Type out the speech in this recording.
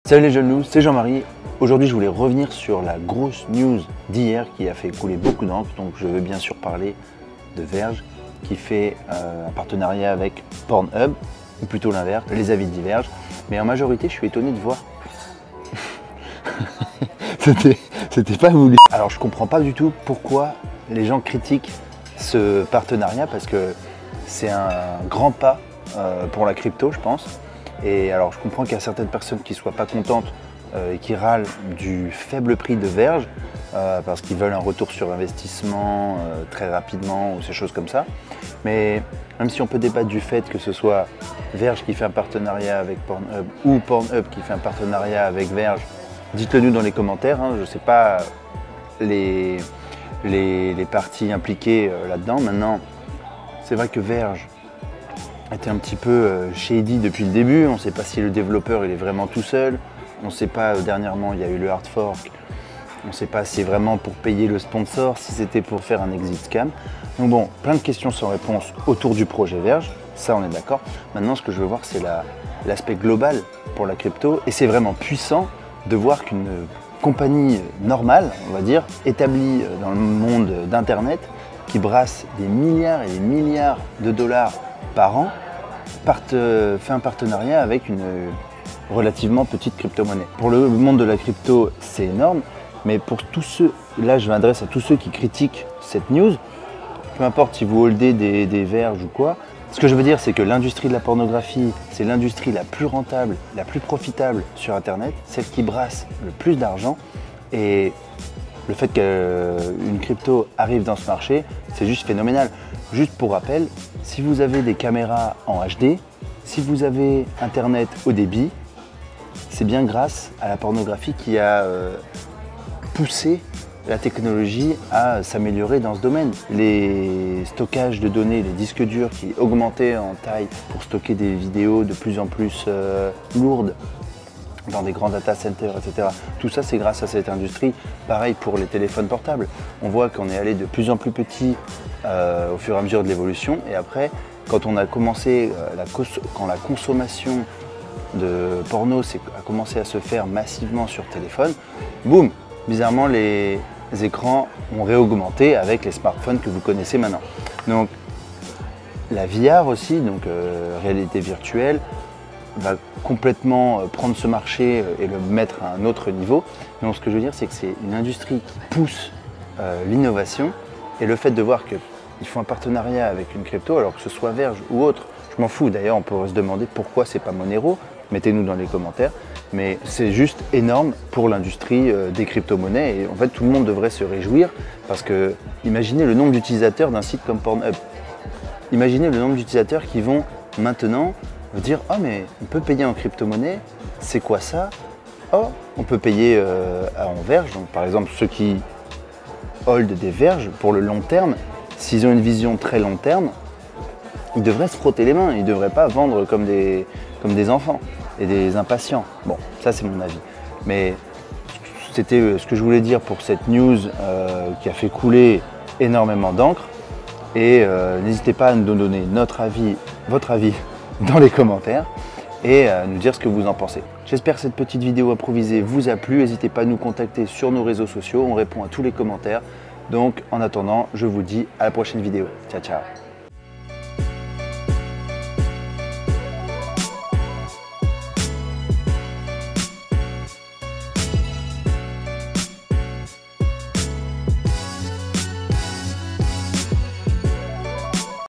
Salut les jeunes loups, c'est Jean-Marie. Aujourd'hui, je voulais revenir sur la grosse news d'hier qui a fait couler beaucoup d'encre. Donc, je veux bien sûr parler de Verge qui fait un partenariat avec Pornhub, ou plutôt l'inverse, les avis divergent. Mais en majorité, je suis étonné de voir. C'était pas voulu. Alors, je comprends pas du tout pourquoi les gens critiquent ce partenariat parce que c'est un grand pas pour la crypto, je pense. Et alors je comprends qu'il y a certaines personnes qui ne soient pas contentes et qui râlent du faible prix de Verge parce qu'ils veulent un retour sur investissement très rapidement ou ces choses comme ça. Mais même si on peut débattre du fait que ce soit Verge qui fait un partenariat avec Pornhub ou Pornhub qui fait un partenariat avec Verge, dites-le nous dans les commentaires, hein, je ne sais pas les parties impliquées là-dedans. Maintenant, c'est vrai que Verge était un petit peu shady depuis le début. On ne sait pas si le développeur il est vraiment tout seul. On ne sait pas, dernièrement il y a eu le hard fork. On ne sait pas si c'est vraiment pour payer le sponsor, si c'était pour faire un exit scam. Donc bon, plein de questions sans réponse autour du projet Verge, ça on est d'accord. Maintenant ce que je veux voir c'est l'aspect global pour la crypto. Et c'est vraiment puissant de voir qu'une compagnie normale, on va dire, établie dans le monde d'internet, qui brasse des milliards et des milliards de dollars par an, fait un partenariat avec une relativement petite crypto-monnaie. Pour le monde de la crypto, c'est énorme, mais pour tous ceux, là je m'adresse à tous ceux qui critiquent cette news, peu importe si vous holdez des Verges ou quoi, ce que je veux dire c'est que l'industrie de la pornographie, c'est l'industrie la plus rentable, la plus profitable sur Internet, celle qui brasse le plus d'argent, et le fait qu'une crypto arrive dans ce marché, c'est juste phénoménal. Juste pour rappel, si vous avez des caméras en HD, si vous avez Internet haut débit, c'est bien grâce à la pornographie qui a poussé la technologie à s'améliorer dans ce domaine. Les stockages de données, les disques durs qui augmentaient en taille pour stocker des vidéos de plus en plus lourdes dans des grands data centers, etc. Tout ça, c'est grâce à cette industrie. Pareil pour les téléphones portables. On voit qu'on est allé de plus en plus petit au fur et à mesure de l'évolution. Et après, quand on a commencé, quand la consommation de porno a commencé à se faire massivement sur téléphone, boum, bizarrement, les écrans ont réaugmenté avec les smartphones que vous connaissez maintenant. Donc, la VR aussi, donc réalité virtuelle, va complètement prendre ce marché et le mettre à un autre niveau. Donc ce que je veux dire, c'est que c'est une industrie qui pousse l'innovation, et le fait de voir qu'ils font un partenariat avec une crypto, alors que ce soit Verge ou autre, je m'en fous. D'ailleurs, on pourrait se demander pourquoi c'est pas Monero, mettez-nous dans les commentaires, mais c'est juste énorme pour l'industrie des crypto-monnaies, et en fait tout le monde devrait se réjouir, parce que imaginez le nombre d'utilisateurs d'un site comme Pornhub. Imaginez le nombre d'utilisateurs qui vont maintenant dire « Oh mais on peut payer en crypto-monnaie, c'est quoi ça? Oh, on peut payer en Verge ». Donc par exemple ceux qui hold des Verges pour le long terme, s'ils ont une vision très long terme, ils devraient se frotter les mains, ils ne devraient pas vendre comme des enfants et des impatients. Bon, ça c'est mon avis. Mais c'était ce que je voulais dire pour cette news qui a fait couler énormément d'encre. Et n'hésitez pas à nous donner notre avis, votre avis dans les commentaires, et nous dire ce que vous en pensez. J'espère que cette petite vidéo improvisée vous a plu. N'hésitez pas à nous contacter sur nos réseaux sociaux, on répond à tous les commentaires. Donc en attendant, je vous dis à la prochaine vidéo. Ciao ciao.